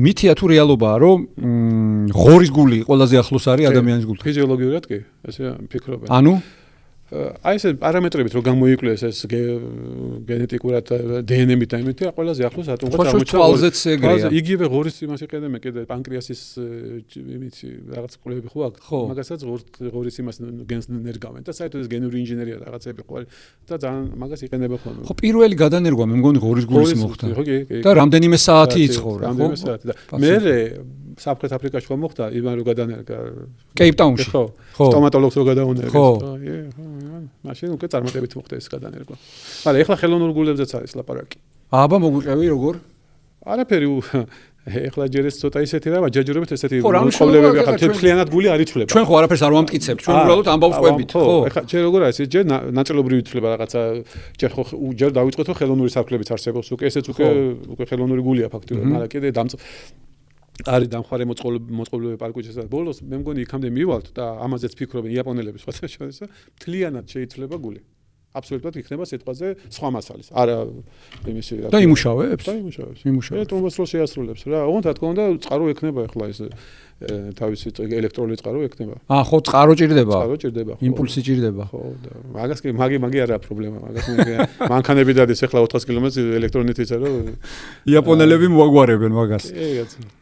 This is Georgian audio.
მითია თუ რეალობაა, რომ ღორის გული ყველაზე ახლოს არის ადამიანის გულთან. ფიზიოლოგიურად კი, ესე ფიქრობენ. ანუ აი ეს პარამეტრებით რო გამოიკვლიეს ეს გენეტიკურად დნმ-ით და იმით, ყველაზე ახლოს ატომად აღმოჩნდა. თვალზეც ეგრეა. იგივე ღორის იმას იყენებენ კიდე პანკრეასის იმით რაღაც კვლევები ხო აქვს. მაგასაც ღორის იმას გენს ნერგავენ და საერთოდ ეს გენური ინჟინერია რაღაცები ხო არის და ძალიან მაგას იყენებენ ხოლმე. ხო პირველი გადანერგვა მე მგონი ღორის გულის მოხდა. და რამდენიმე საათი იცხოვრა, ხო? რამდენიმე საათი და მე სამხრეთ აფრიკაში ხო მოხდა იმან რო გადანერგა კეიპტაუნში. ხო. სტომატოლოგს რო გადაუნერგა. მაშინ უკვე წარმატებით მოხდა ეს გადანერგვა. მაგრამ ეხლა ხელოვნურ გულებზეც არის ლაპარაკი. აბა მოგვიყევი როგორ? არაფერი ეხლა ჯერ ეს ცოტა ისეთი რა, ჯაჯურობით ესეთი მოწყობლებები ახლა თეთრიანად გული არ იცვლება. ჩვენ ხო არაფერს არ ვამტკიცებთ, ჩვენ უბრალოდ ამბავს ყვებით, ხო? ეხლა ჯერ როგორ არის, ჯერ ნაწილობრივი იცვლება რაღაცა, ჯერ დავიწყოთ რომ ხელოვნური საფრთხეებიც არსებობს, უკვე ესეც უკვე ხელოვნური გულია ფაქტიურად, მაგრამ კიდე არის დამხარე მოწყობილობები პარკუჩის და ბოლოს მე მგონი იქამდე მივალთ და ამაზეც ფიქრობენ იაპონელები სხვათა შორის, მთლიანად შეიცვლება გული. აბსოლუტურად იქნება სიტყვაზე სხვა მასალის. არა იმისი რა. და იმუშავებს? და იმუშავებს. ტრომბოს რო შეასრულებს რა. ოღონდ რა თქმა უნდა წყარო ექნება ახლა ეს თავისი ელექტროლიტ წყარო ექნება. ხო, წყარო ჭირდება. წყარო ჭირდება. იმპულსი ჭირდება. ხო, და მაგას კი მაგი არაა პრობლემა. მაგას მანქანები დადის ახლა 400 კილომეტრს ელექტრონით იცე რომ იაპონელები მოაგვარებენ მაგას. კი, კაცო.